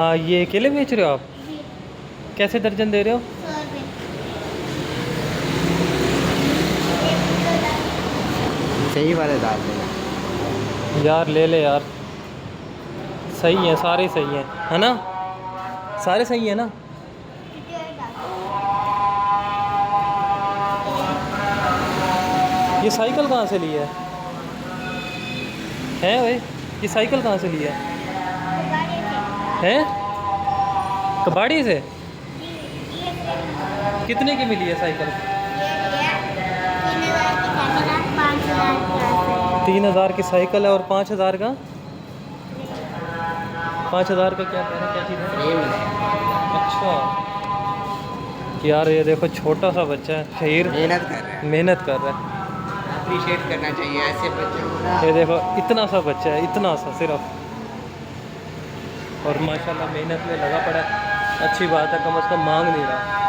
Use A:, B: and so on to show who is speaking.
A: हाँ, ये केले बेच रहे हो आप?
B: जी।
A: कैसे दर्जन दे रहे हो?
B: 100 रुपये।
C: सही वाले डाल देना
A: यार ले ले यार, सही है, सारे सही हैं, है ना? सारे सही है ना? ये साइकिल कहाँ से ली है भाई? ये साइकिल कहाँ से ली है? कबाड़ी से? कितने की मिली है साइकिल? 3,000 की साइकिल है और 5,000 का? 5,000 का क्या कह रहा है, क्या चीज़ है?
C: फ्रेम है।
A: अच्छा यार, ये देखो छोटा सा बच्चा है, शहीर
C: मेहनत कर रहा है,
A: मेहनत कर रहा है।
C: अप्रिशिएट करना चाहिए ऐसे बच्चों को ना।
A: ये देखो इतना सा बच्चा है, इतना सा सिर्फ, और माशाल्लाह मेहनत में लगा पड़ा है। अच्छी बात है, कम से कम मांग नहीं रहा।